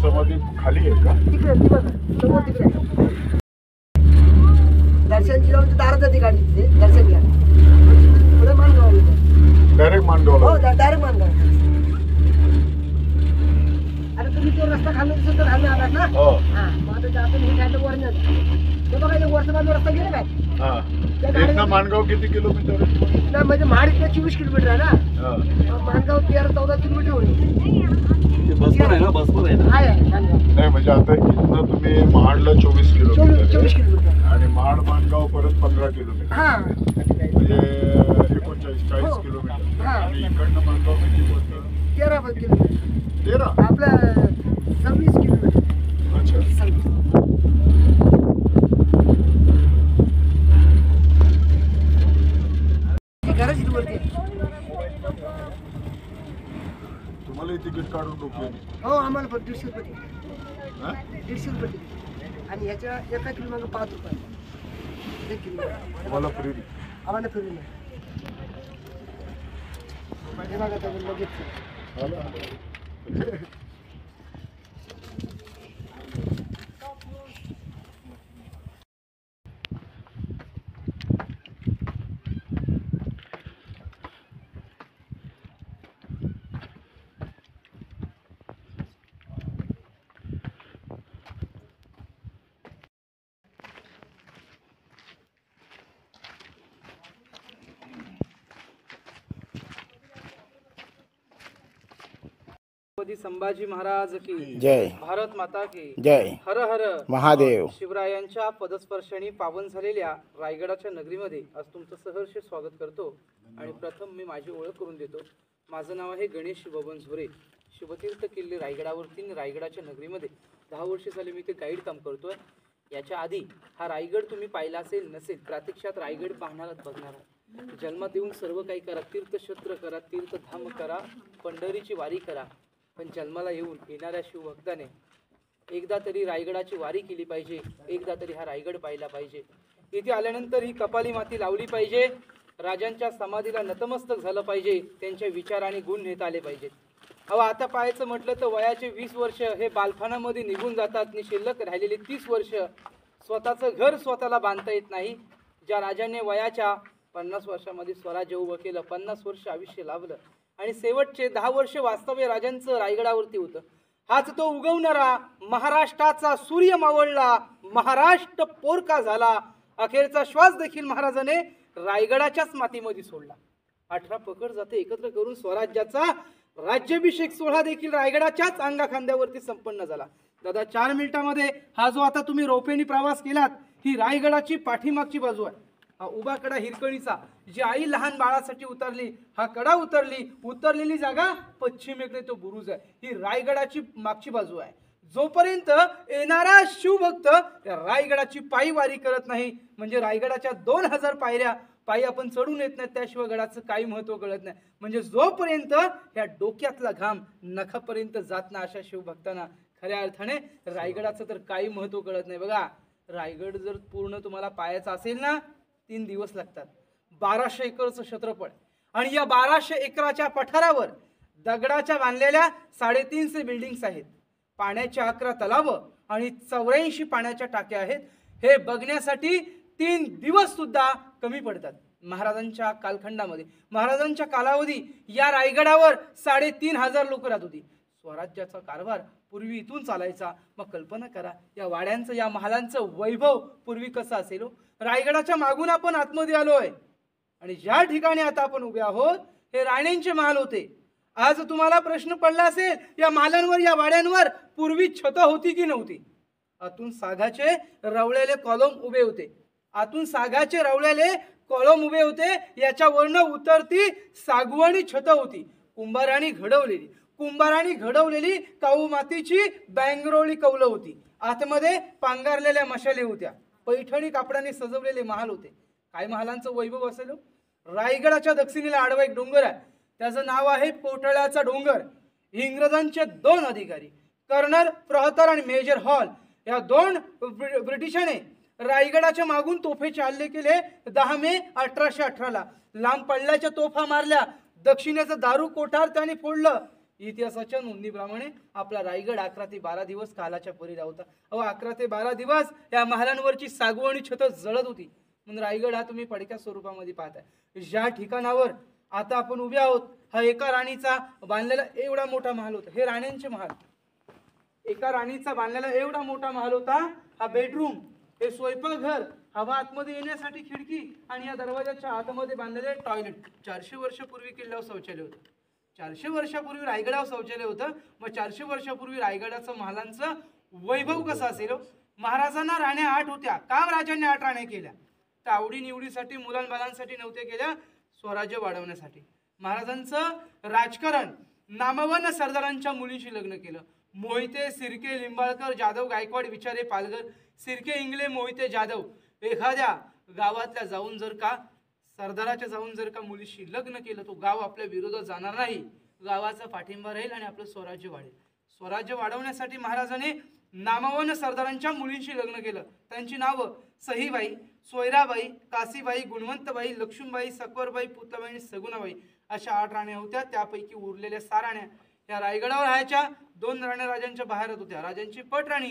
समाधी खाली आहे का? तिकडे समोर तिकडे दर्शनची जाऊन दारात जाते गाडी दर्शन घ्या पुढे मानगाव डायरेक्ट मानगाव. हो डायरेक्ट मानगाव. अरे तुम्ही तो रस्ता खाली दिसतो तर खाली आलात ना. हो हा मग आता जातो मी काय वर नाही ते बघा वरचा बाजू रस्ता गेला काय. हा इथनं मानगाव किती किलोमीटर आहे? ना म्हणजे महाड इथं 24 किलोमीटर आहे ना. मानगाव 13-14 किलोमीटर होईल. बस पण आहे ना, बस पण आहे ना. नाही म्हणजे आता इथनं तुम्ही महाडला 24 किलोमीटर 24 किलोमीटर आणि महाड मानगाव परत 15 किलोमीटर हा म्हणजे 39-40 किलोमीटर. आणि इकडनं मानगाव किती पडतं? 13 किलोमीटर 13 आपलं 26 किलोमीटर. अच्छा घराची वरती तुम्हाला तिकीट काढून रोखले? हो आम्हाला पण 150 रुपये 150 रुपये आणि ह्याच्या एका किलो मागं 5 रुपये 1 किलो तुम्हाला फ्री आम्हाला फिरून हे बघा त्याचं लगेच संभाजी महाराज की जय. भारत माता की जय. हर हर महादेव. शिवरायांच्या पदस्पर्शाने पावन झालेल्या रायगडाच्या नगरीमध्ये आज तुमचं सहर्ष स्वागत करतो. आणि प्रथम मी माझी ओळख करून देतो. माझं नाव आहे गणेश बबन झोरे. शिवतीर्थ किल्ले रायगडावरती रायगडाच्या नगरीमध्ये 10 वर्ष झाले मी ते गाईड काम करतोय. याच्या आधी हा रायगड तुम्ही पाहिला असेल नसेल, प्रत्यक्षात रायगड बघणार जन्मात येऊन सर्व काही करा, तीर्थक्षेत्र करा, तीर्थधाम करा, पंढरीची वारी करा, पण जन्माला येऊन येणाऱ्या शिवभक्ताने एकदा तरी रायगडाची वारी केली पाहिजे, एकदा तरी हा रायगड पाहिला पाहिजे. इथे आल्यानंतर ही कपाली माती लावली पाहिजे, राजांच्या समाधीला नतमस्तक झालं पाहिजे, त्यांच्या विचार आणि गुण नेता आले पाहिजेत. अहो आता पाहायचं म्हटलं तर वयाचे 20 वर्ष हे बालपणामध्ये निघून जातात आणि शिल्लक राहिलेली 30 वर्ष स्वतःचं घर स्वतःला बांधता येत नाही. ज्या राजाने वयाच्या 50 वर्षामध्ये स्वराज्य उभं केलं, 50 वर्ष आयुष्य लाभलं आणि शेवटचे 10 वर्ष वास्तव्य राजांचं रायगडावरती होतं. हाच तो उगवणारा महाराष्ट्राचा सूर्य मावळला, महाराष्ट्र पोरका झाला. अखेरचा श्वास देखील महाराजाने रायगडाच्याच मातीमध्ये सोडला. 18 पकड जाते एकत्र करून स्वराज्याचा राज्याभिषेक सोहळा देखील रायगडाच्याच अंगाखांद्यावरती संपन्न झाला. दादा 4 मिनिटांमध्ये हा जो आता तुम्ही रोपेनी प्रवास केलात, ही रायगडाची पाठीमागची बाजू आहे. हा उभा कडा हिरकणीचा, जी आई लहान बाळासाठी उतरली, हा कडा उतरलेली जागा पश्चिमेकडे तो बुरुज आहे. ही रायगडाची मागची बाजू आहे. जोपर्यंत येणारा शिवभक्त त्या रायगडाची पायी वारी करत नाही, म्हणजे रायगडाच्या 2000 पायऱ्या पायी आपण चढून येत नाही, त्याशिवाय गडाचं काही महत्व कळत नाही. म्हणजे जोपर्यंत या डोक्यातला घाम नखापर्यंत जात ना, अशा शिवभक्तांना खऱ्या अर्थाने रायगडाचं तर काही महत्व कळत नाही. बघा, रायगड जर पूर्ण तुम्हाला पाहायचा असेल ना, 3 दिवस लागतात. 1200 एकरचं क्षेत्रफळ आणि या 1200 एकराच्या पठारावर दगडाच्या बांधलेल्या 350 बिल्डिंग्स आहेत, पाण्याच्या 11 तलाव आणि 84 पाण्याच्या टाक्या आहेत. हे बघण्यासाठी 3 दिवस सुद्धा कमी पडतात. महाराजांच्या कालखंडामध्ये, महाराजांच्या कालावधी या रायगडावर 3500 लोक राहत होती. स्वराज्याचा कारभार पूर्वी इथून चालायचा. मग कल्पना करा या वाड्यांचं, या महालांचं वैभव पूर्वी कसं असेल. रायगडाच्या मागून आपण आतमध्ये आलोय आणि ज्या ठिकाणी आता आपण उभे आहोत हे राण्यांचे महाल होते. आज तुम्हाला प्रश्न पडला असेल, या महालांवर, या वाड्यांवर पूर्वी छत होती की नव्हती? आतून सागाचे रवळलेले कॉलम उभे होते. आतून सागाचे रवळलेले कॉलम उभे होते, याच्यावरनं उतरती सागवानी छत होती. कुंभारांनी घडवलेली काऊ मातीची बँगरोळी कौलं होती. आतमध्ये पांघरलेल्या मशाली होत्या. पैठणी कापडाने सजवलेले महाल होते. काय महालांचं वैभव असेल. रायगडाच्या दक्षिणेला आडवा एक डोंगर आहे, त्याचं नाव आहे पोटळ्याचा डोंगर. इंग्रजांचे 2 अधिकारी कर्नल प्रहतर आणि मेजर हॉल या 2 ब्रिटिशाने रायगडाच्या मागून तोफेचे हल्ले केले. 10 मे 1818ला लांब पल्ल्याच्या तोफा मारल्या. दक्षिणेचं दारू कोठार त्याने फोडलं. इतिहासाच्या नोंदीप्रमाणे आपला रायगड 11 ते 12 दिवस कालाच्या परीला होता. 11 ते 12 दिवस या महालांवरची सागवानी छत जळत होती. म्हणून रायगड हा तुम्ही पडक्या स्वरूपामध्ये पाहताय. ज्या ठिकाणावर आता आपण उभे आहोत, हा एका राणीचा बांधलेला एवढा मोठा महाल होता. हे राण्यांचे महाल. एका राणीचा बांधलेला एवढा मोठा महाल होता. हा बेडरूम, हे स्वयंपाकघर, हवा आतमध्ये येण्यासाठी खिडकी आणि या दरवाजाच्या आतमध्ये बांधलेले टॉयलेट. 400 वर्षापूर्वी किल्ल्यावर शौचालय होतं. 400 वर्षापूर्वी रायगडावर शौचालय होतं. मग 400 वर्षापूर्वी रायगडाचं महालांचं वैभव कसं असेल. महाराजांना राण्या 8 होत्या. का राजांनी 8 राण्या केल्या? तर आवडी निवडीसाठी, मुलांबालांसाठी नव्हत्या केल्या, स्वराज्य वाढवण्यासाठी. महाराजांचं राजकारण नामवंत सरदारांच्या मुलींशी लग्न केलं. मोहिते, सिरके, लिंबाळकर, जाधव, गायकवाड, विचारे, पालघर, सिरके, इंगले, मोहिते, जाधव एखाद्या गावातल्या जाऊन जर का सरदाराच्या जाऊन जर का मुलीशी लग्न केलं, तो गाव आपल्या विरोधात जाणार नाही, गावाचा पाठिंबा राहील आणि आपलं स्वराज्य वाढेल. स्वराज्य वाढवण्यासाठी महाराजांनी नामवंत सरदारांच्या मुलींशी लग्न केलं. त्यांची नावं सहीबाई, सोयराबाई, काशीबाई, गुणवंतबाई, लक्ष्मीबाई, सकवरबाई, पुतलाबाई आणि सगुणाबाई अशा 8 राण्या होत्या. त्यापैकी उरलेल्या 6 राण्या या रायगडावर राहायच्या. 2 राण्या राजांच्या बाहेर होत्या. राजांची पटराणी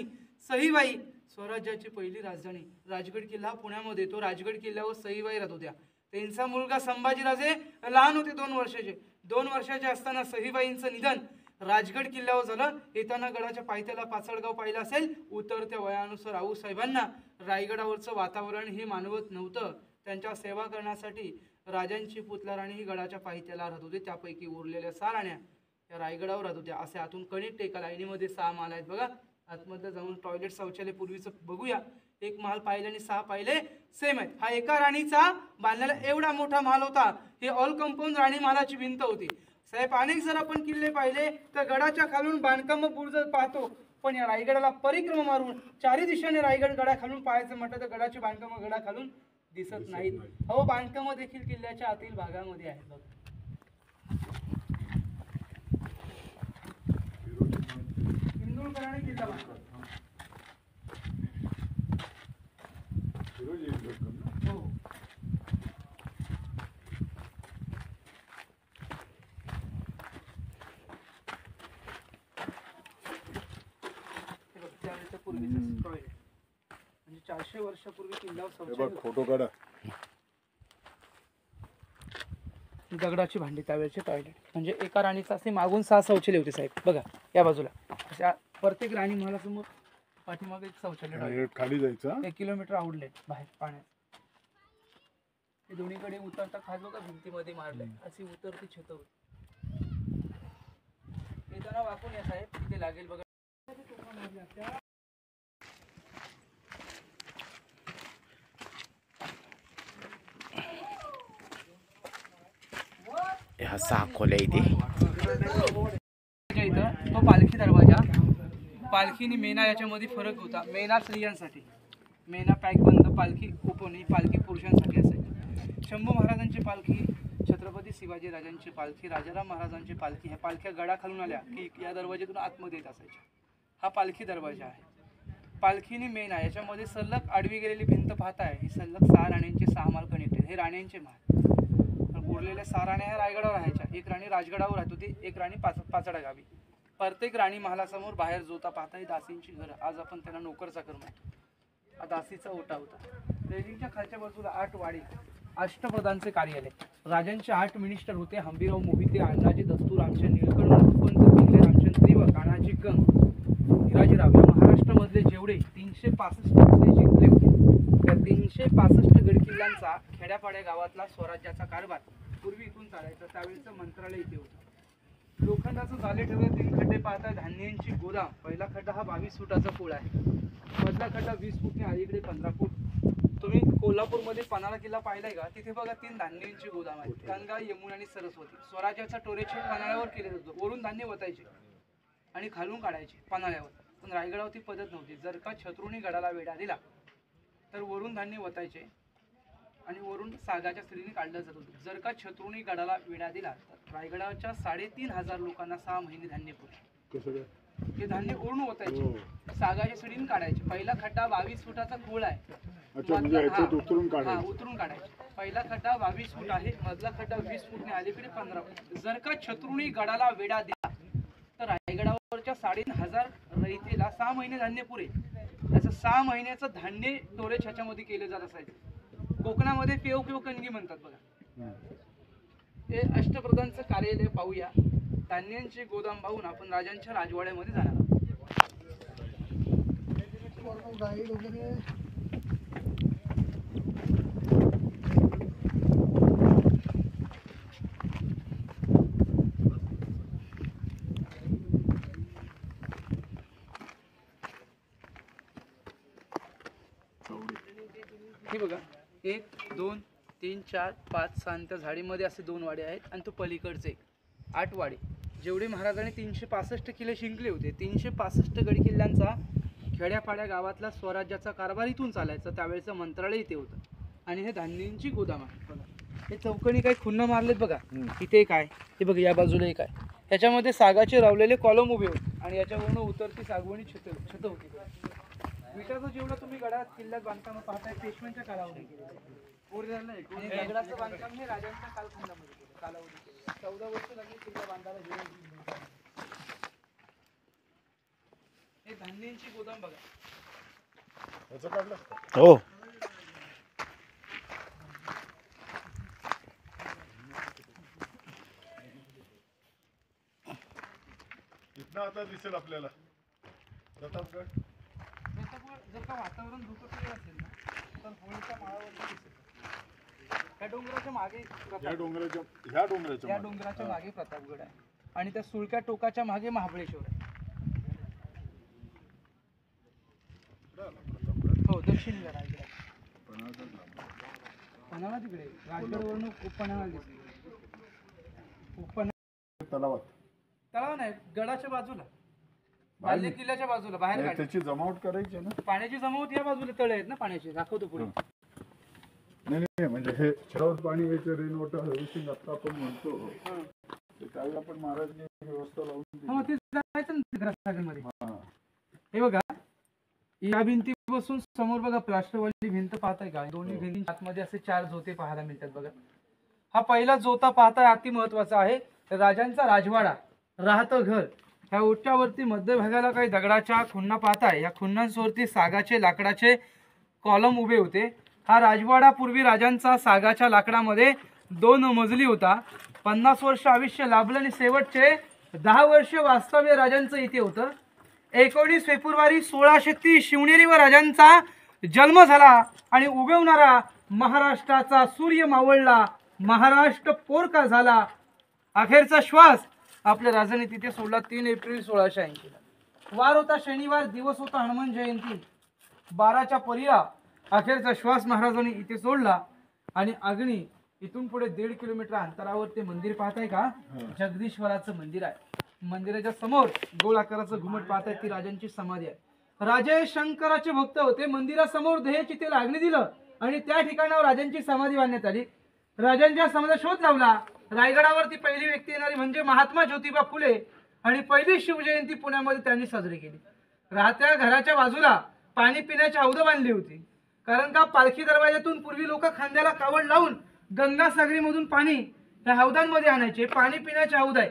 सहीबाई, स्वराज्याची पहिली राजधानी राजगड किल्ला पुण्यामध्ये, तो राजगड किल्ल्यावर सहीबाई राहत होत्या. त्यांचा मुलगा संभाजीराजे लहान होते, 2 वर्षाचे. 2 वर्षाचे असताना सहीबाईंचं निधन राजगड किल्ल्यावर झालं. येताना गडाच्या पायथ्याला पाचडगाव पाहिलं असेल. उतरत्या वयानुसार आऊसाहेबांना रायगडावरचं वातावरण हे मानवत नव्हतं. त्यांच्या सेवा करण्यासाठी राजांची पुतला राणी ही गडाच्या पायथ्याला राहत होते. त्यापैकी उरलेल्या 6 राण्या या रायगडावर राहत होत्या. असे आतून कनेक्ट एका लाईनीमध्ये 6 महाल आहेत बघा. आतमध्ये जाऊन टॉयलेट शौचालय पूर्वीचं बघूया. एक महाल पाहिले आणि 6 पाहिले सेम आहेत. हा एका राणीचा बांधलेला एवढा मोठा महाल होता. हे ऑल कंपाऊंड राणी महालाची भिंत होती. साहेब, अनेक जर आपण किल्ले पाहिले तर गडाच्या खालून बांधकाम बुरुज पाहतो, पण या रायगडाला परिक्रमा मारून 4 दिशेने रायगड गडा खालून पाहायचं म्हटलं तर गडाची बांधकाम गडा खालून दिसत नाहीत. हो, बांधकाम देखील किल्ल्याच्या आतील भागामध्ये आहेत. इंदुरकरांनी किल्ला बांधला. हो. पूर्वीचं टॉयलेट म्हणजे 400 वर्षापूर्वी किल्ल्यावर शौचालय. फोटो काढा. दगडाची भांडी, त्यावेळेचे टॉयलेट. म्हणजे एका राणीचा असे मागून 6 शौचालय होते साहेब. बघा या बाजूला अशा प्रत्येक राणी महालासमोर पाठीमागे एक शौचालय. खाली जायचं. 1 किलोमीटर आउटलेट बाहेर पाण्यात. हे दोन्हीकडे उतरता खास बघा भिंतीमध्ये मारलंय. अशी उतरती छत होती. येताना वाकून या साहेब, तिथे लागेल बघा. इथं तो पालखी दरवाजा. पालखी आणि मेना याच्यामध्ये फरक होता. मेना स्त्रियांसाठी, मेना पॅक बंद, पालखी ओपन. ही पालखी पुरुषांसाठी असायची. शंभू महाराजांची पालखी, छत्रपती शिवाजी राजांची पालखी, राजाराम महाराजांची पालखी. ह्या पालख्या गडा खालून आल्या की या दरवाज्यातून आतमध्ये येत असायच्या. हा पालखी दरवाजा आहे. पालखीनी मेना याच्यामध्ये सलग आडवी गेलेली भिंत पाहताय. ही सलग 6 राण्यांचे 6 महाल कनेक्टेड. हे राण्यांचे महाल. उरलेल्या 6 राण्या ह्या रायगडावर राहायच्या. एक राणी राजगडावर राहत होती, एक राणी पाचडा गावी. प्रत्येक राणी महालासमोर बाहेर जोता पाहताय दासींची घरं. आज आपण त्यांना नोकर चाकर म्हणतो. हा दासीचा ओटा होता. रेलिंगच्या खालच्या बाजूला 8 वाडी, अष्टप्रधानचे कार्यालय. राजांचे 8 मिनिस्टर होते. हंबीराव मोहिते, अण्णाजी दस्तूर, रामचंद्र निळकंठ, पंत पिंगले, रामचंद्र त्रिवक, कान्हाजी कंग, हिराजीराव. या महाराष्ट्रामधले जेवढे 365 किल्ले जिंकले होते, त्या 365 गडकिल्ल्यांचा खेड्यापाड्या गावातला स्वराज्याचा कारभार पूर्वी इथून चालायचा. त्यावेळेचं मंत्रालय इथे होतं. लोखंडाचं जाले ठेवलं. 3 खड्डे पाहता. धान्यांची गोदाम. पहिला खड्डा हा 22 फुटाचा पूल आहे. मधला खड्डा 20 फूट आणि अलीकडे 15 फूट. तुम्ही कोल्हापूरमध्ये पन्हाळा किल्ला पाहिलाय का? तिथे बघा 3 धान्यांची गोदाम आहेत, गंगा, यमुना आणि सरस्वती. स्वराज्याचा टोरेचे पन्हाळ्यावर केले जातो. वरून धान्य वतायचे आणि खालून काढायचे पन्हाळ्यावर. पण रायगडावर ती पद्धत नव्हती. जर का शत्रूने गडाला वेढा दिला तर वरून धान्य वतायचे आणि वरून सागाच्या स्त्रीने काढलं जात होतं. जर का शत्रूने गडाला वेढा दिला तर रायगडाच्या 3,500 लोकांना 6 महिने धान्य पुरले. हे धान्य ओढून ओतायचे, सागाच्या स्त्रीने काढायचे. पहिला खड्डा 22 फुटाचा खोल आहे, उतरून काढायचे. पहिला खड्डा 22 फूट आहे, मधला खड्डा 20 फूटने अलीकडे 15 फूट. जर का शत्रूने गडाला वेढा दिला तर रायगडावरच्या 3,500 रयतेला 6 महिने धान्य पुरे. त्याचं 6 महिन्याचं धान्य स्टोरेज ह्याच्यामध्ये केले जात असायचे. कोकणामध्ये पेव किंवा कणगी म्हणतात बघा. हे अष्टप्रधानचं कार्यालय पाहूया. धान्यांचे गोदाम पाहून आपण राजांच्या राजवाड्यामध्ये जाणार आहोत. गाईड वगैरे हे बघा 1 2 3 4 5 6 त्या झाडीमध्ये असे 2 वाडे आहेत आणि तो पलीकडचे 8 वाडे. जेवढे महाराजांनी 365 किल्ले जिंकले होते, 365 गड किल्ल्यांचा खेड्यापाड्या गावातला स्वराज्याचा कारभार इथून चालायचा. त्यावेळेचं मंत्रालय इथे होतं आणि हे धान्यांची गोदाम आहे. हे चौकणी काही खुन्ना मारलेत बघा. इथे काय हे बघा, या बाजूला एक आहे. त्याच्यामध्ये सागाचे रावलेले कॉलम उभे होते आणि याच्यावरून उतरती सागवणी छत होती. विटाचं जेवढं तुम्ही गडात किल्ल्यात बांधकाम पाहताय पेशव्यांच्या कालावधी दगडाचं बांधकाम हे राजांच्या कालखंडामध्ये केलं, कालावधी केलं. 14 वर्ष लागली किल्ला बांधायला गेले. हे धान्यांची गोदाम बघा. हो इथनं आता दिसेल आपल्याला प्रतापगड. जर का वातावरण धुकं असेल ना तर होळीच्या माळावरती दिसेल. या डोंगराच्या मागे ह्या डोंगराच्या मागे प्रतापगड आहे आणि त्या सुळक्या टोकाच्या मागे महाबळेश्वर आहे. हो, दक्षिणेला रायगड. पन्हाळा तिकडे रायगडवरून पन्हाळा दिसते. तलाव नाही, गडाच्या बाजूला, बाल्य किल्ल्याच्या बाजूला बाहेर त्याची जमावट करायची ना. पाण्याची जमावट या बाजूला तळे आहेत ना पाण्याचे, दाखवतो पुढे. नाही म्हणजे हे छावत पाणी यायचं रेन वॉटर हार्वेस्टिंग आता आपण म्हणतो त्यावेळी आपण महाराजांनी व्यवस्था लावून ते जायचं ना रत्नागिरीमध्ये. हे बघा, या भिंती बसून समोर बघा प्लास्टरवाली भिंत पाहताय का? दोन्ही भिंतींच्या आतमध्ये असे 4 जोते पाहायला मिळतात बघा. हा पहिला जोता पाहताय, अति महत्वाचा आहे. राजांचा राजवाडा, राहतं घर. ह्या ओट्यावरती मध्यभागाला काही दगडाच्या खुन्ना पाहताय. या खुन्नांवरती सागाचे लाकडाचे कॉलम उभे होते. हा राजवाडा पूर्वी राजांचा सागाच्या लाकडामध्ये 2 मजली होता. 50 वर्ष आयुष्य लाभलं आणि शेवटचे 10 वर्ष वास्तव्य राजांचं इथे होतं. 19 फेब्रुवारी 1630 शिवनेरीवर राजांचा जन्म झाला आणि उगवणारा महाराष्ट्राचा सूर्य मावळला. महाराष्ट्र पोरका झाला. अखेरचा श्वास आपल्या राजाने तिथे सोडला 3 एप्रिल 1680. वार होता शनिवार, दिवस होता हनुमान जयंती. 12च्या परीला अखेरचा श्वास महाराजांनी इथे सोडला आणि अग्नी इथून पुढे 1.5 किलोमीटर अंतरावर ते मंदिर पाहताय का? जगदीश्वराचं मंदिर आहे. मंदिराच्या समोर गोल आकाराचं घुमट पाहताय, ती राजांची समाधी आहे. राजे शंकराचे भक्त होते. मंदिरासमोर देहचितेला अग्नी दिलं आणि त्या ठिकाणावर राजांची समाधी बांधण्यात आली. राजांच्या समाधीचा शोध लावला. रायगडावरती पहिली व्यक्ती येणारी म्हणजे महात्मा ज्योतिबा फुले आणि पहिली शिवजयंती पुण्यामध्ये त्यांनी साजरी केली. राहत्या घराच्या बाजूला पाणी पिण्याची हौद बांधली होती. कारण का पालखी दरवाजातून पूर्वी लोक खांद्याला कावड लावून गंगासागरीमधून पाणी या हौदांमध्ये आणायचे. पाणी पिण्याचे हौद आहे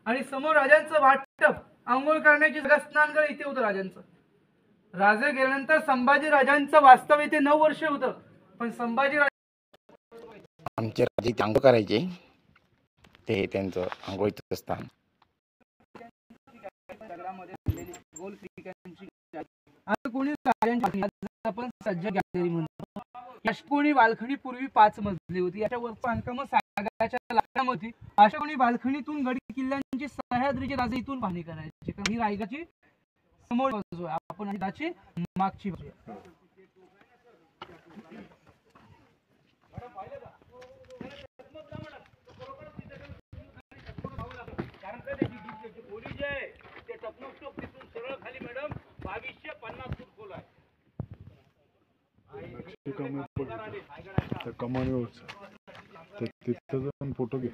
आणि समोर राजांचं वाटप, आंघोळ करण्याची स्नानगृह इथे होतं राजांचं. राजे गेल्यानंतर संभाजी राजांचं वास्तव्य इथे 9 वर्ष होतं. पण संभाजी आमचे राजे आंघोळ करायचे, ते त्यांचं आंघोळीचं स्थान. आता कोणी आपण सज्ज गॅलरी म्हणतो. अष्टकोनी बाल्कनी पूर्वी 5 मजली होती. याच्या वरचं बांधकाम सागाच्या लाकडामध्ये. अशा कोणी बाल्कनीतून गड किल्ल्यांची सह्याद्रीचे राजे इथून पाहणी करायचे. कारण ही रायगडाची समोर बाजू आहे, आपण त्याची मागची बाजू आहे. रिकामे बघितलं त्या कमानीवरचं तर तिथं जाऊन फोटो घे.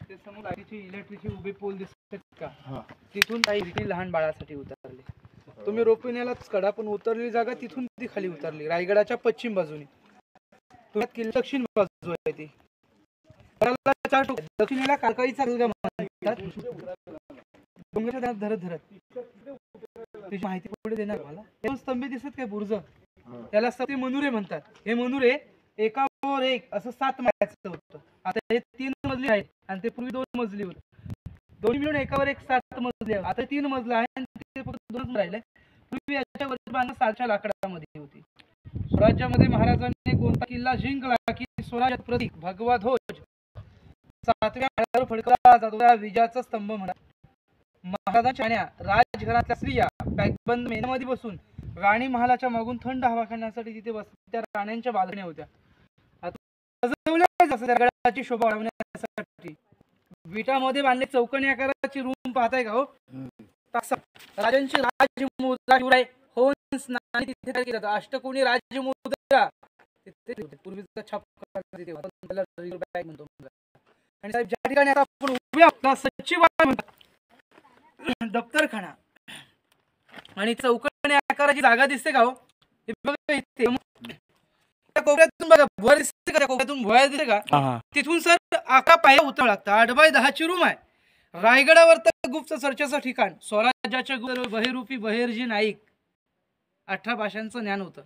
ते समोर लाईटीचे इलेक्ट्रिकचे उभे पोल दिसतात का, हां तिथून काही विहिरी लहान बाळासाठी उतरले. तुम्ही रोपिण्यालाच कडा पण उतरलेली जागा तिथून ती खाली उतरली. रायगडाच्या पश्चिम बाजूने किल्ला दक्षिण बाजू आहे ती. दक्षिणेला काळकाईचा मुलगा म्हणतात. डोंगराच्या धरत धरत त्याची माहिती पुढे देणार मला. दोन स्तंभ दिसत काय बुर्ज, त्याला सती मनुरे म्हणतात. हे मनुरे एकावर एक असं 7 माळ्याचं होतं. आता हे 3 मजली आहेत आणि ते पूर्वी 2 मजली होते. दोन्ही मिळून एकावर एक 7 मजली आहे. आता 3 मजला आहे आणि ते फक्त 2 राहिले. पूर्वी याच्या वरची बांधणं सालच्या लाकडामध्ये होती. स्वराज्यामध्ये महाराजांनी कोणता किल्ला जिंकला की स्वराज्यात प्रतीक भगवा ध्वज 7व्या माळ्यावर फडकवला जातो, त्या विजयाचा स्तंभ म्हणा. महाराजांच्या राजघरातल्या स्त्रिया पॅकबंद मेणामध्ये बसून राणी महालाच्या मागून थंड हवा खाण्यासाठी तिथे बसल्या. त्या राण्यांच्या बालकण्या होत्या. दगडाची शोभा वाढवण्यासाठी विटामध्ये बांधले चौकोनी आकाराची रूम पाहताय का हो, राजांची राजमुद्रा शिवराय होऊन स्नान तिथे तयार केलं जातं. अष्टकोनी राजमुद्रा तिथे पूर्वीचा छाप तिथे त्याला रिअल बॅग म्हणतो. आणि साहेब ज्या ठिकाणी आता आपण उभे आहोत सचिवालय म्हणतात, दफ्तरखाना आणि चौकोनी आकाराची जागा दिसते का हो, हे बघा इथे कोपऱ्यातून बघा भुवा दिसते का, कोपऱ्यातून भुवा दिसते का, तिथून सर 11 पायऱ्या उतरावं लागतं. 8x10 रूम आहे. रायगडावर तर गुप्त चर्चेचं ठिकाण. स्वराज्याचे बहिरूपी बहिर्जी नाईक 18 भाषांचं ज्ञान होतं.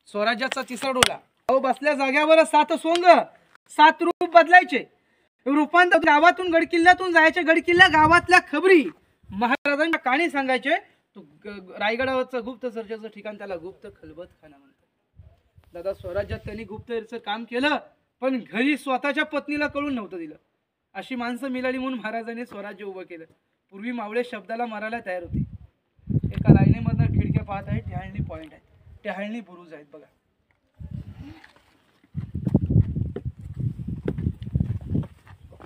स्वराज्याचा तिसरा डोला. अहो बसल्या जाग्यावर 7 सोंग 7 रूप बदलायचे. रूपांतर गावातून गडकिल्ल्यातून जायचे. गडकिल्ला गावातल्या खबरी महाराजांच्या कहाणी सांगायचे. रायगडावरचं गुप्त चर्चेचं ठिकाण त्याला गुप्त खलबतखाना म्हणतात. दादा स्वराज्यात त्यांनी गुप्तहेरचं काम केलं पण घरी स्वतःच्या पत्नीला कळून नव्हतं दिलं. अशी माणसं मिळाली म्हणून महाराजांनी स्वराज्य उभं केलं. पूर्वी मावळे शब्दाला मारायला तयार होते. एका लाईनीमधनं खिडक्या पाहत आहेत, टहाळणी पॉइंट आहेत, टहाळणी बुरुज आहेत बघा.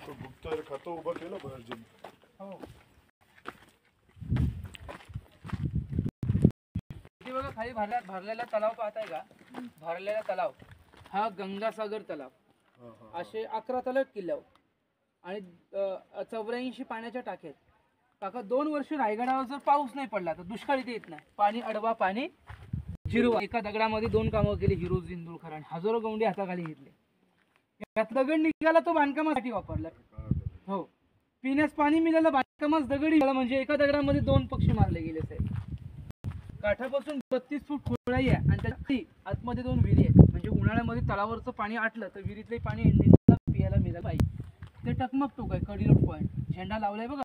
गुप्तहेर खातं उभं केलं बहिर्जींनी. हो बघा खाली भरलेला तलाव पाहताय का, भरलेला तलाव हा गंगासागर तलाव. असे 11 तलाव किल्ल्यावर आणि 84 पाण्याच्या टाक्या आहेत. काका 2 वर्ष रायगडावर जर पाऊस नाही पडला तर दुष्काळ इथे येत नाही. पाणी अडवा, पाणी जिरवा. एका दगडामध्ये 2 कामं केली हिरोज इंदुरकर आणि हजारो गौंडे हाताखाली घेतले. यात दगड निघाला तो बांधकामासाठी वापरला. हो पिण्यास पाणी मिळालं बांधकामास दगडी म्हणजे एका दगडामध्ये 2 पक्षी मारले गेले साहेब. काठापासून 32 फूट खोळाई आहे आणि त्याची आतमध्ये 2 विहिरी आहेत. म्हणजे उन्हाळ्यामध्ये तलावावरचं पाणी आटलं तर विहिरीतले पाणी इंडियनला पियाला मिळालं पाहिजे. ते टकमक टोक आहे, कडिलोट पॉइंट झेंडा लावलाय बघा.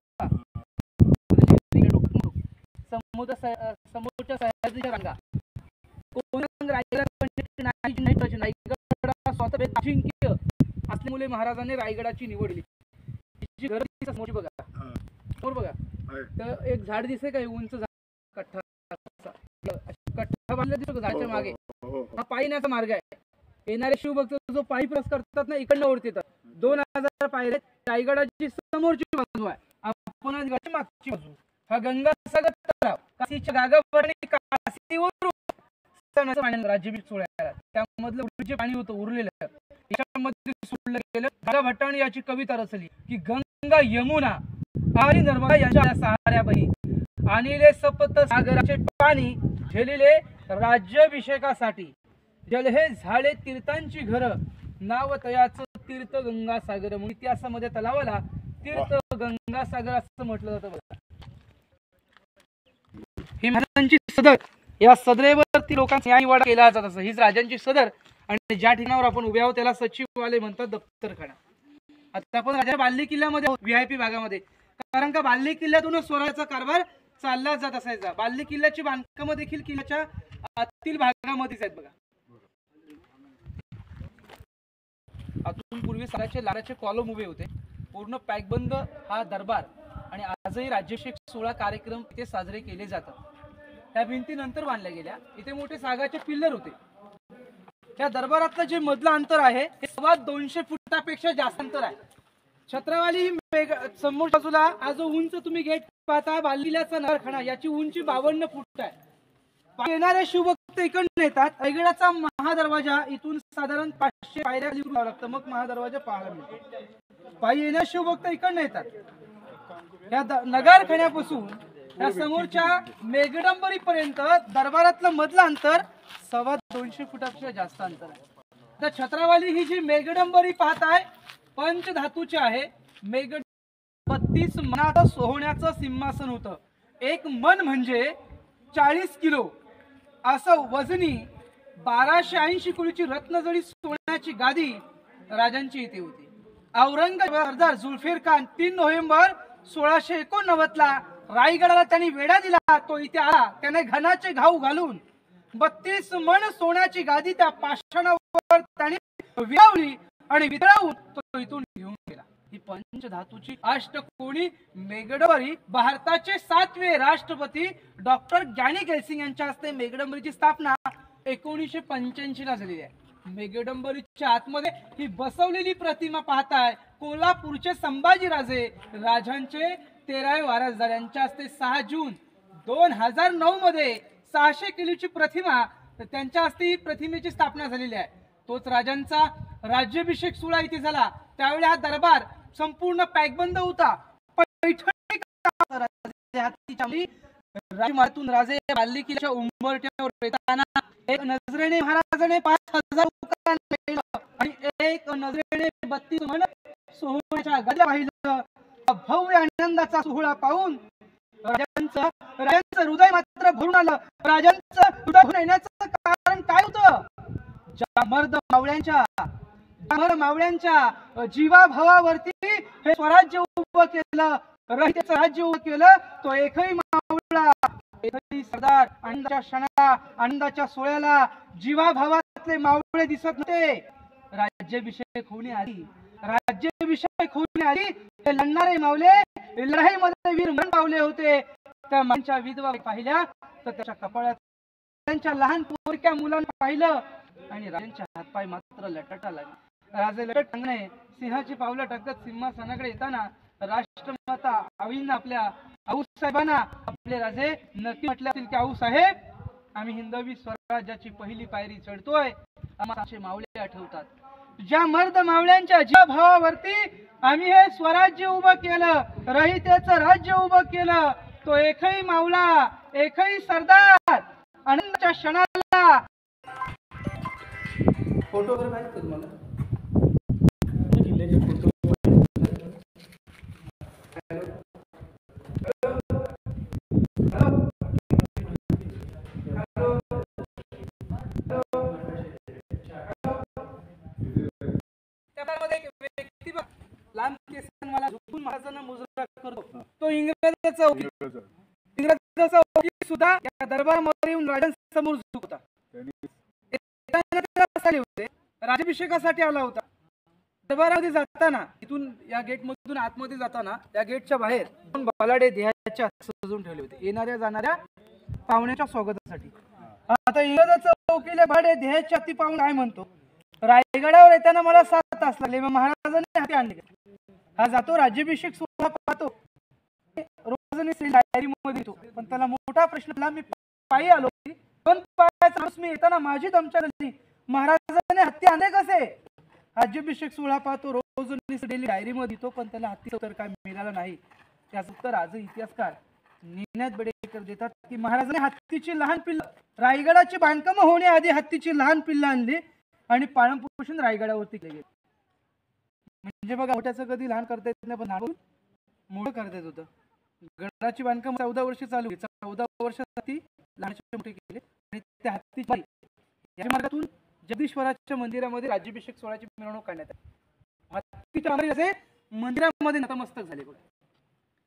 समोरच्या सह्याद्रीच्या रांगा अजिंक्य असल्यामुळे महाराजांनी रायगडाची निवड केली. समोर बघा, समोर बघा तर एक झाड दिसते का, उंच झाड, कट्टा कट्टा बांधला दिसतो झाडाच्या मागे. हा पायी येण्याचा मार्ग आहे. येणारे शिवभक्त जो पायी प्रवास करतात ना इकडनं ओढते. 2000 पायऱ्या रायगडाची समोरची बाजू आहे, आपण मागची बाजू. हा गंगासागर तलाव काशीच्या गागावर आणि काशीवरून राज्याभिषेक सोहळ्याला त्यामधलं जे पाणी होतं उरलेलं याच्यामध्ये सोडलं गेलं. दादा भट्टाने याची कविता रचली की गंगा यमुना आणि नर्मदा यांच्या सहाऱ्या बही आणिले सप्त सागराचे पाणी झेलिले राज्याभिषेकासाठी. जल हे झाले तीर्थांची घर नाव तयाचं तीर्थ गंगासागर. म्हणून इतिहासामध्ये तलावाला तीर्थ गंगासागर असं म्हटलं जातं बघा. ही महाराजांची सदर, या सदरेवरती लोकांचा न्यायवाडा केला जात असं. हीच राजांची सदर आणि ज्या ठिकाणावर आपण उभे आहोत त्याला सचिवालय म्हणतात, दफ्तरखाना. आता आपण राजा बाल्ली किल्ल्यामध्ये VIP भागामध्ये, कारण का बाल्ली किल्ल्यातूनच स्वराज्याचा कारभार चालला जात असायचा. बाल्य किल्ल्याची बांधकामं देखील किल्ल्याच्या आतील भागामध्येच आहेत बघा. आतून पूर्वी साराचे लाडाचे कॉलम उभे होते. पूर्ण पॅकबंद हा दरबार आणि आजही राज्याभिषेक सोहळा कार्यक्रम इथे साजरे केले जातात. त्या भिंती नंतर बांधल्या गेल्या. इथे मोठे सागाचे पिल्लर होते. त्या दरबारातलं जे मधलं अंतर आहे हे 250 फुटापेक्षा जास्त अंतर आहे. छत्रवाली समोर बाजूला हा जो उंच तुम्ही गेट पाहता बाल्लीलाचा नगरखाना याची उंची 52 फूट आहे. येणारे शिवभक्त इकडून येतात. रायगडाचा महादरवाजा इथून साधारण 500 पायऱ्या लिहून लागतं मग महादरवाजा पाहायला मिळतो. पायी येणारे शिवभक्त इकडून येतात. या नगरखान्यापासून त्या समोरच्या मेघडंबरी पर्यंत दरबारातलं मधलं अंतर 250 फुटापेक्षा जास्त अंतर आहे. तर छत्रावाली ही जी मेघडंबरी पाहताय पंचधातूची आहे. मेघ 32 मनाचं सोहण्याचं सिंहासन होतं. एक मन म्हणजे 40 किलो असं वजनी 1280 किलोची रत्नजडी सोन्याची गादी राजांची इथे होती. औरंगजेब सरदार जुल्फिकार खान 3 नोव्हेंबर 1689 ला रायगडाला त्यांनी वेढा दिला. तो इथे आला. त्याने घनाचे घाऊ घालून 32 मन सोन्याची गादी त्या पाषाणावर त्यांनी विळवली आणि वितळवून तो इथून घेऊन गेला. ही पंचधातूची अष्टकोनी मेघडंबरी भारताचे 7वे राष्ट्रपती डॉक्टर ज्ञानी गैसिंग यांच्या हस्ते मेघडंबरीची स्थापना 1985 ला झालेली आहे. मेघडंबरीच्या आतमध्ये ही बसवलेली प्रतिमा पाहताय कोल्हापूरचे संभाजीराजे राजांचे 13वे वारसदार यांच्या हस्ते 6 जून 2009 मध्ये 600 किलोची प्रतिमा त्यांच्या हस्ते ही प्रतिमेची स्थापना झालेली आहे. तोच राजांचा राज्याभिषेक सोहळा इथे झाला. त्यावेळी हा दरबार संपूर्ण पॅकबंद होता. राजमातून राजे बाल्ली किल्ल्याच्या उंबरठ्यावर येताना एक नजरेने महाराजाने 5000 आणि एक नजरेने 32 मन सोहळ्याच्या गजरा पाहिलं. भव्य आनंदाचा सोहळा पाहून राजांचं हृदय मात्र भरून आलं. राजांचं हृदय भरून येण्याचं कारण काय होतं? ज्या मर्द मावळ्यांच्या जीवाभावावरती हे स्वराज्य उभं केलं, रहितेचं राज्य उभं केलं. तो एकही मावळा, एकही सरदार आनंदाच्या क्षणाला, आनंदाच्या सोहळ्याला जीवाभावातले मावळे दिसत नव्हते. राज्याभिषेक होण्याआधी हे लढणारे मावले लढाईमध्ये वीर मरण पावले होते. त्या माणच्या विधवा पाहिल्या तर त्याच्या कपाळात त्यांच्या लहान पोरक्या मुलांना पाहिलं आणि राजांच्या हातपाय मात्र लटटा लागले. राजे लटत टांगणे सिंहाची पावलं टाकत सिंहासनाकडे येताना राष्ट्रमाता आईंना आपल्या आऊसाहेबांना आपले राजे नक्की म्हटले असतील की आऊसाहेब आम्ही हिंदवी स्वराज्याची पहिली पायरी चढतोय. आम्हाला मावळे आठवतात. ज्या मर्द मावळ्यांच्या ज्या भावावरती आम्ही हे स्वराज्य उभं केलं, रहितेचं राज्य उभं केलं, तो एकही मावळा, एकही सरदार आनंदाच्या क्षणाला फोटो वगैरे माहित का तुम्हाला? लांब केसांवाला झुकून महाराजांना मुजरा करतो. तो इंग्रजाचा वकील सुद्धा या दरबारामध्ये येऊन राजांसमोर झुकता. राज्याभिषेकासाठी आला होता. दरबारामध्ये जाताना इथून या गेट मधून आतमध्ये जाताना या गेटच्या बाहेर बलाढ्य देहाच्या सजवून ठेवले होते येणाऱ्या जाणाऱ्या पाहुण्याच्या स्वागतासाठी. आता इंग्रजाचा वकील भाडे देहाच्या हाती पाहून काय म्हणतो, रायगडावर येताना मला 7 तास लागले, मग महाराजांनी हाती आणले. हा जातो राज्याभिषेक सोहळा पाहतो, रोजनी डायरी मध्ये येतो. पण त्याला मोठा प्रश्न, मी पायी आलो, पण पायाचा मी येताना माझी दमछाक झाली, महाराजांनी हत्ती आणले कसे? राज्याभिषेक सोहळा पाहतो, रोजनी डायरी मध्ये येतो, पण त्याला हत्ती उत्तर काय मिळालं नाही. त्याचं उत्तर आज इतिहासकार निनाद बेडेकर देतात की महाराजांनी हत्तीची लहान पिल्ल, रायगडाची बांधकाम होण्याआधी हत्तीची लहान पिल्ल आणली आणि पाळणपोषण रायगडावरती केले. म्हणजे बघा मोठ्याचं कधी लहान करता येत नाही, पण लहान मोठं करता येत होतं. गडाची बांधकाम 14 वर्ष चालू, 14 वर्षासाठी लहानचे मोठे केले आणि त्या हत्तीची या मार्गातून जगदीश्वराच्या मंदिरामध्ये राज्याभिषेक सोहळ्याची मिरवणूक काढण्यात आली. हत्तीच्या मंदिरामध्ये नतमस्तक झाले.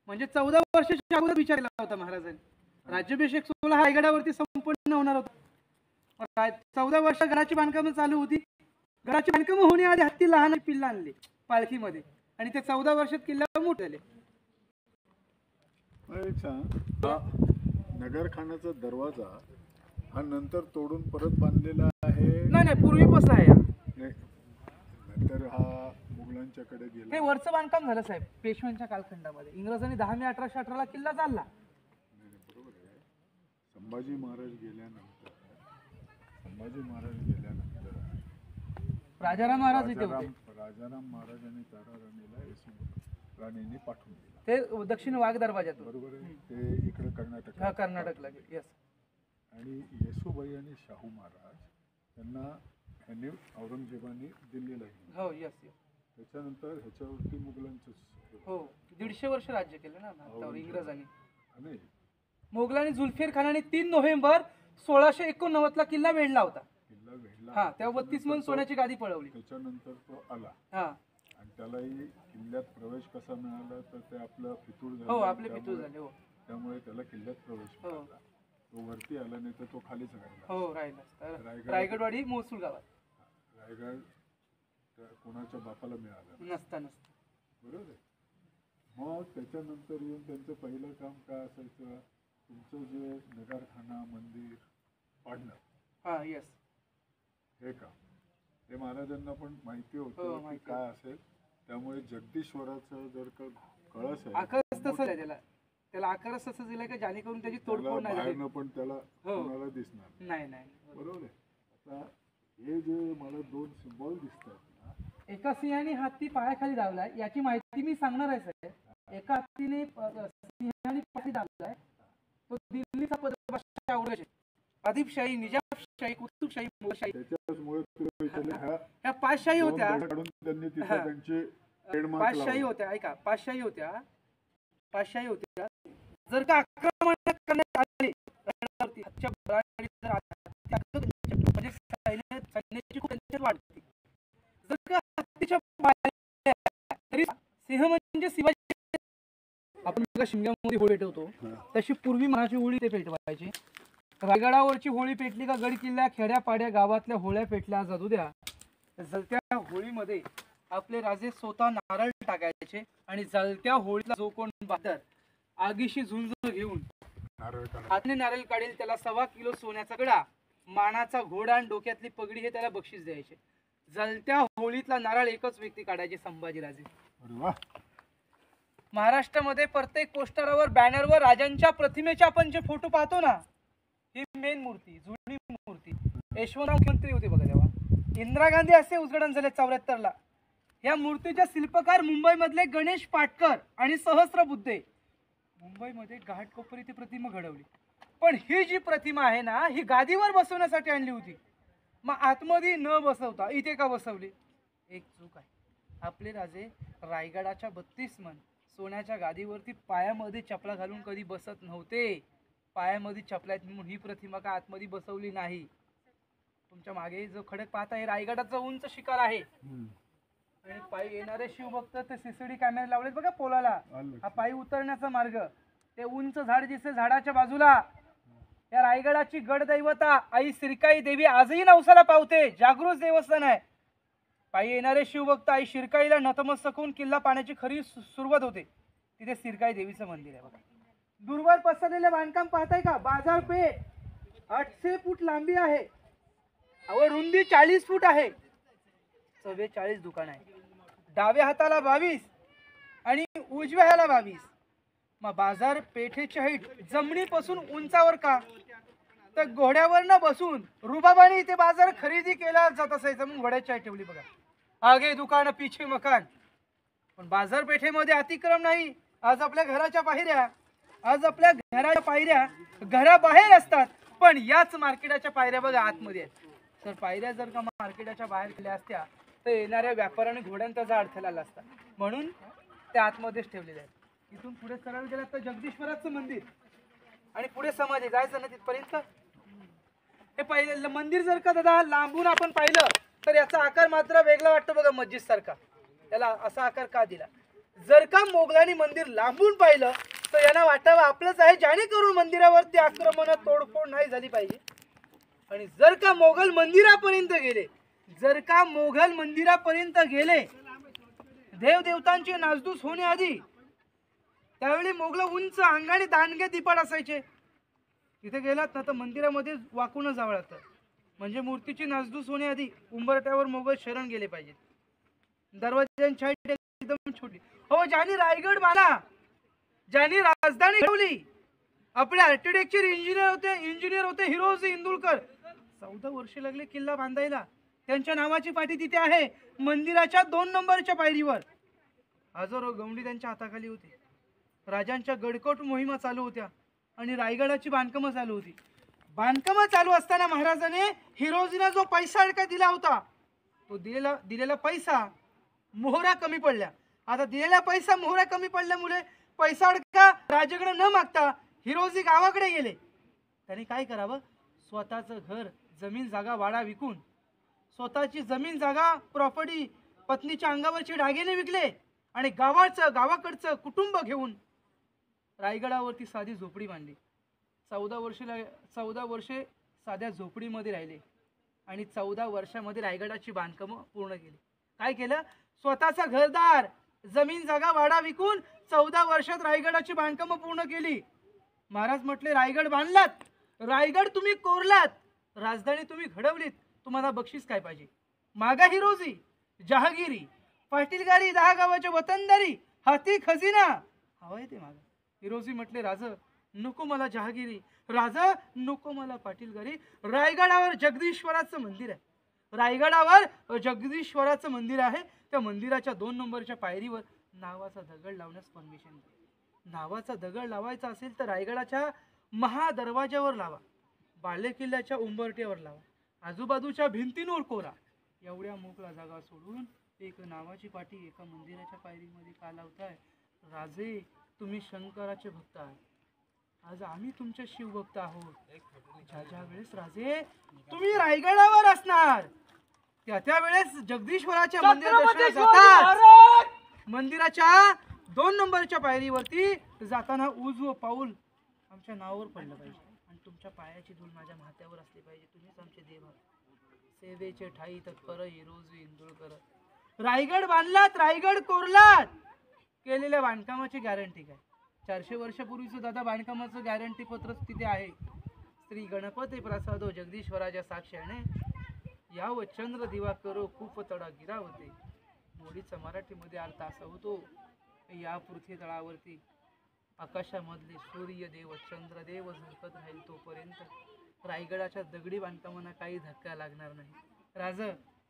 म्हणजे 14 वर्षाच्या अगोदर विचार केला होता महाराजांनी. राज्याभिषेक सोहळा हा रायगडावरती संपन्न होणार होता. 14 वर्ष घराची बांधकामं चालू होती. घराची बांधकामं होण्याआधी हत्ती लहान पिल्ला आणले पालखीमध्ये आणि ते 14 वर्षात किल्ल्यावर मोठे झाले. मला एक सांग, हा नगरखानाचा दरवाजा हा नंतर तोडून परत बांधलेला आहे? नाही पूर्वीपासून आहे. नाही, नंतर हा मुघलांच्याकडे हे गेला. वरचं बांधकाम झालं साहेब पेशव्यांच्या कालखंडामध्ये. इंग्रजांनी 10 मे 1818 किल्ला चालला. नाही, बरोबर आहे. संभाजी महाराज गेल्यानंतर राजाराम महाराज इथे होते. राजाराम महाराज आणि ताराराणीला राणींनी पाठवून दिला. ते दक्षिण वाघ दरवाजातून. बरोबर आहे. ते इकडे कर्नाटकला येस. आणि येसुबाई आणि शाहू महाराज त्यांना ह्याने औरंगजेबाने दिल्लीला गेले. हो येस. त्याच्यानंतर ह्याच्यावरती मुघलांचं हो 150 वर्ष राज्य केलं ना भारतावर इंग्रजांनी. नाही, मोगलांनी जुल्फिकार खानाने 3 नोव्हेंबर 1689 ला किल्ला वेढला होता. किल्ला वेढला. हा तेव्हा 32 मन सोन्याची गादी पळवली. त्याच्यानंतर तो आला. हा आणि त्यालाही किल्ल्यात प्रवेश कसा मिळाला तर ते आपलं फितूर झालं. हो आपले पितूर झाले. हो त्यामुळे त्याला किल्ल्यात प्रवेश मिळाला. तो वरती आला, नाही तर तो खालीच राहिला. हो राहिला. रायगडवाडी महसूल गावात. रायगड कोणाच्या बापाला मिळालं नसता. बरोबर आहे. मग त्याच्यानंतर येऊन त्यांचं पहिलं काम काय असायचं, तुमचं जे नगरखाना मंदिर पाडणं. हा येस. हे काम हे महाराजांना पण माहिती होतं की काय असेल. त्यामुळे जगदीश्वराचं जर का कळस आहे, आकारच तसं आहे त्याला आकारच तसं दिलाय का जेणेकरून त्याची तोडफोड नाही झाली. बाहेरनं पण त्याला कोणाला दिसणार नाही. बरोबर आहे. आता हे जे मला 2 सिम्बॉल दिसतात ना, एका सिंहाने हत्ती पायाखाली दाबलाय याची माहिती मी सांगणार आहे साहेब. एका हत्तीने सिंहाने पायाखाली दाबलाय तो दिल्लीचा पदभाषा औरंगजेब, आदिलशाही, निजामशाही, कुतुबशाही, मोगलशाही त्याच्यामुळे ह्या 5 शाही होत्या. त्यांनी तिथे त्यांचे ट्रेडमार्क 5 शाही होत्या. ऐका 5 शाही होत्या. 5 शाही होत्या. जर का आक्रमण करण्यात आले म्हणजे सैन्याची खूप त्यांच्यात वाढते. जर का हत्तीच्या तरी सिंह म्हणजे शिवाजी. आपण बघा शिमग्यामध्ये होळी पेटवतो तशी पूर्वी मनाची होळी ते पेटवायची. रायगडावरची होळी पेटली का गड किल्ल्या खेड्यापाड्या गावातल्या होळ्या पेटल्या जाऊ द्या. जळत्या होळीमध्ये आपले राजे स्वतः नारळ टाकायचे आणि जळत्या होळीला जो कोण बादर आगीशी झुंज घेऊन हातने नारळ काढेल त्याला 1.25 किलो सोन्याचा कडा, मानाचा घोडा आणि डोक्यातली पगडी हे त्याला बक्षीस द्यायचे. जळत्या होळीतला नारळ एकच व्यक्ती काढायचे, संभाजीराजे. महाराष्ट्रामध्ये प्रत्येक पोस्टरवर बॅनरवर राजांच्या प्रतिमेचे आपण जे फोटो पाहतो ना, ही मेन मूर्ती, जुनी मूर्ती. यशवंतराव मुख्यमंत्री होते बघा तेव्हा. इंदिरा गांधी असे उद्घाटन झाले 74 ला. या मूर्तीचे शिल्पकार मुंबई मधले गणेश पाटकर आणि सहस्त्रबुद्धे. मुंबईमध्ये घाटकोपरी ती प्रतिमा घडवली. पण ही जी प्रतिमा आहे ना, ही गादीवर बसवण्यासाठी आणली होती. मग आतमध्ये न बसवता इथे का बसवली? एक चूक आहे. आपले राजे रायगडाच्या 32 मन सोन्याच्या गादीवरती पायामध्ये चपला घालून कधी बसत नव्हते. पायामध्ये चपला आहेत म्हणून ही प्रतिमा का आतमध्ये बसवली नाही. तुमच्या मागे जो खडक पाहता हे रायगडाचा उंच शिखर आहे. आणि पायी येणारे शिवभक्त ते सीसीडी कॅमेरे लावलेत बघा पोलाला. हा पायी उतरण्याचा मार्ग. ते उंच झाड दिसते झाडाच्या बाजूला. या रायगडाची गडदैवता आई शिरकाई देवी आजही नवसाला पावते. जागृत देवस्थान आहे. पायी येणारे शिवभक्त आई शिरकाईला नतमस्तक होऊन किल्ला पाण्याची खरी सुरुवात होते. तिथे शिरकाई देवीचं मंदिर आहे बघा. दूरवर पसरलेले बांधकाम पाहताय का? बाजारपेठ 800 फूट लांबी आहे. रुंदी 40 फूट आहे. 44 दुकान आहे. डाव्या हाताला 22 आणि उजव्या हाताला 22. मग बाजारपेठेची हाईट जमिनीपासून उंचावर का? तर घोड्यावर न बसून रुबाबाने इथे बाजार खरेदी केला जात असायचं म्हणून घोड्याची हाईट ठेवली बघा. आगे दुकान पिछे मकान. पण बाजारपेठेमध्ये अतिक्रम नाही. आज आपल्या घराच्या पायऱ्या घराबाहेर असतात. पण याच मार्केटाच्या पायऱ्या बघा आतमध्ये आहेत. तर पायऱ्या जर का मार्केटाच्या बाहेर गेल्या असत्या तर येणाऱ्या व्यापाऱ्याने घोड्यांचा अडथळा आला असता. म्हणून ते आतमध्येच ठेवलेले आहेत. इथून पुढे सरळ गेला तर जगदीश्वराचं मंदिर आणि पुढे समाधी जायचं ना तिथपर्यंत. हे पाहिलं मंदिर जर का दादा लांबून आपण पाहिलं तर याचा आकार मात्र वेगळा वाटतो बघा मस्जिद सारखा. त्याला असा आकार का दिला? जर का मोगलांनी मंदिर लांबून पाहिलं तर यांना वाटावं आपलंच आहे, जेणेकरून मंदिरावरती आक्रमण तोडफोड नाही झाली पाहिजे. आणि जर का मोगल मंदिरापर्यंत गेले देवदेवतांचे नासधूस होण्याआधी, त्यावेळी मोगल उंच अंगाने दांडगे दिपाड असायचे. तिथे गेलात ना तर मंदिरामध्ये वाकूनच जावं लागतं, म्हणजे मूर्तीची नासधूस होण्याआधी उंबरट्यावर मोगल शरण गेले पाहिजेत. दरवाज्यांची हाईट एकदम छोटी. हो, ज्यांनी रायगड बांधला, ज्यांनी राजधानी ठेवली, आपले आर्किटेक्चर इंजिनियर होते हिरोजी इंदुलकर. 14 वर्ष लागले किल्ला बांधायला. त्यांच्या नावाची पाटी तिथे आहे मंदिराच्या 2 नंबरच्या पायरीवर. हजारो गवंडी त्यांच्या हाताखाली होते. राजांच्या गडकोट मोहिमा चालू होत्या आणि रायगडाची बांधकामं चालू होती. बांधकामं चालू असताना महाराजाने हिरोजीला जो पैसा अडका दिला होता, तो दिलेला पैसा मोहरा कमी पडल्या. आता दिलेला पैसा मोहरा कमी पडल्यामुळे पैसा अडका राजाकडे न मागता हिरोजी गावाकडे गेले. त्यांनी काय करावं, स्वतःचं घर, जमीन जागा, वाडा विकून स्वतःची जमीन जागा, प्रॉपर्टी, पत्नीच्या अंगावरचे दागिने विकले आणि गावाकडचं कुटुंब घेऊन रायगडावरती साधी झोपडी बांधली. 14 वर्षे साध्या झोपडीमध्ये राहिले आणि 14 वर्षामध्ये रायगडाची बांधकामं पूर्ण केली. काय केलं, स्वतःचा घरदार, जमीन जागा, वाडा विकून 14 वर्षात रायगडाची बांधकामं पूर्ण केली. महाराज म्हटले, रायगड बांधलात, रायगड तुम्ही कोरलात, राजधानी तुम्ही घडवलीत, तुम्हाला बक्षीस काय पाहिजे? मागा हिरोजी, जहागिरी, पाटीलगारी, 10 गावाच्या वतनदारी, हाती खजिना हवाय ते मागा. हिरोजी म्हटले, राज नको मला जहागिरी, राज नको मला पाटीलगारी. रायगडावर जगदीश्वराचं मंदिर आहे, रायगडावर जगदीश्वराचं मंदिर आहे. त्या मंदिराच्या 2 नंबरच्या पायरीवर नावाचा दगड लावण्यास परमिशन द्या. नावाचा दगड लावायचा असेल तर रायगडाच्या महादरवाज्यावर लावा, बाले किल्ल्याच्या उंबरट्यावर लावा, आजूबाजूच्या भिंतींवर कोरा. एवढ्या मोकळा जागा सोडून एक नावाची पाटी एका मंदिराच्या पायरीमध्ये का लावताय? राजे, तुम्ही शंकराचे भक्त आहात, आज आम्ही तुमचे शिवभक्त आहोत. ज्या वेळेस राजे तुम्ही रायगडावर असणार त्या वेळेस जगदीश्वराच्या मंदिरात जातात. मंदिराच्या 2 नंबरच्या पायरीवरती जाताना उजवं पाऊल आमच्या नावावर पडलं पाहिजे आणि तुमच्या पायाची धूळ माझ्या माथ्यावर असली पाहिजे. तुम्हीच आमचे देव आहात. सेवेचे ठाई तत्पर हिरोजी इंदुलकर. रायगड बांधलात, रायगड कोरलात, केलेल्या बांधकामाची गॅरंटी काय? 400 वर्षापूर्वीचं दादा बांधकामाचं गॅरंटी पत्र तिथे आहे. श्री गणपती प्रसादो जगदीश्वराच्या साक्षीने याव चंद्र दिवा करो खूप तडा गिरावते. मोडीचा मराठीमध्ये अर्थ असा होतो, या पृथ्वी तळावरती आकाशामधले सूर्यदेव, चंद्रदेव झळकत राहील तोपर्यंत रायगडाच्या दगडी बांधकामांना काही धक्का लागणार नाही. राज,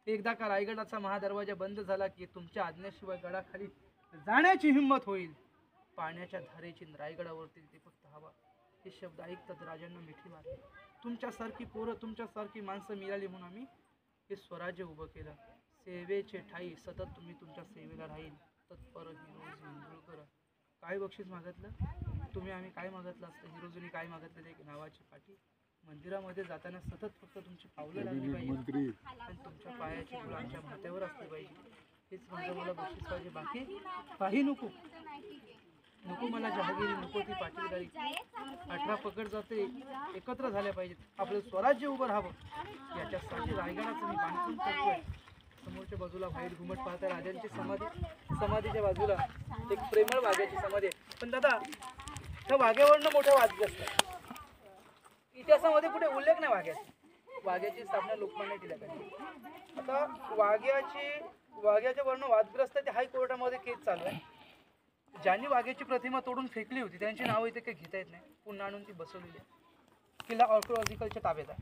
एकदा का रायगडाचा महादरवाजा बंद झाला की तुमच्या आज्ञेशिवाय गडाखाली जाण्याची हिंमत होईल. पाण्याच्या धारेची रायगडावरती ते फक्त हवा. हे शब्द ऐकतात राजांना मिठी मारली. तुमच्यासारखी पोरं, तुमच्यासारखी माणसं मिळाली म्हणून आम्ही हे स्वराज्य उभं केलं. सेवेचे ठाई सतत तुम्ही तुमच्या सेवेला राहील तत्पर हिरोजी इंदुलकर. काय बक्षीस मागितलं तुम्ही? आम्ही काय मागितलं असतं? हिरोजीने काय मागितलं? एक नावाची पाटी. मंदिरामध्ये जाताना सतत फक्त तुमची पावलं लागली पाहिजे आणि तुमच्या पायाची धूळ आमच्या माथ्यावर असली पाहिजे. हेच माझं मला बक्षीस पाहिजे, बाकी काही नको. नको मला जहागिरी, नको ती पाटीलगारी. 18 पकड जाते एकत्र झाल्या पाहिजेत. आपलं स्वराज्य उभं राहावं याच्यासाठी रायगडाचं मी बांधकाम करतोय. समोरच्या बाजूला व्हाईट घुमट पाहता राजांची समाधीच्या बाजूला एक प्रेमळ वाघ्याची समाधी आहे. पण दादा, त्या वाघ्यावरनं मोठा वादग्रस्त आहे. इतिहासामध्ये कुठे उल्लेख नाही वाघ्याची स्थापना लोकमान्य टिळकांनी. आता वाघ्याच्या वर्ण वादग्रस्त ते हायकोर्टामध्ये केस चालू आहे. ज्यांनी वाघ्याची प्रतिमा तोडून फेकली होती त्यांची नावं इथे काही घेता येत नाही, पुन्हा आणून ती बसवलेली आहे. किल्ला आर्किओलॉजिकलच्या ताब्यात आहे.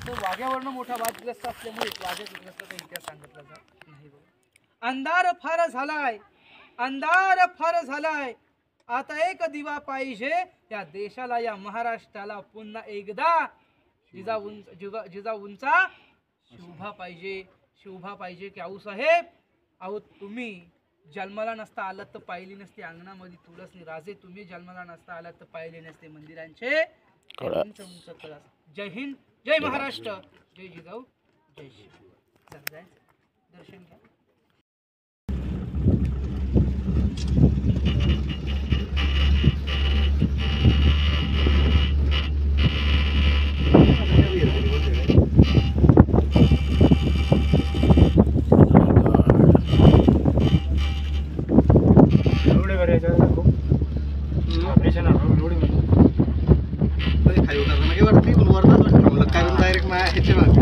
तो वाघ्यावरनं मोठा वादग्रस्त असल्यामुळे वाघ्याग्रस्ताचा इतिहास सांगितला जात नाही. अंधार फार झालाय, आता एक दिवा पाहिजे या देशाला, या महाराष्ट्राला पुन्हा एकदा. जिजा उंचा शोभा पाहिजे की आऊसाहेब, अहो तुम्ही जन्माला नसता आलात तर पाहिली नसती अंगणामध्ये तुळसनी. राजे, तुम्ही जन्माला नसता आलात तर पाहिले नसते मंदिरांचे उंच उंच कळस. जय हिंद, जय महाराष्ट्र, जय जिजाऊ, जय शिव. दर्शन घ्या. खाली उतरताना काही वाटत नाही पण वरताच वाटतं मला कारण डायरेक्ट माझ्या ह्याच्या मागे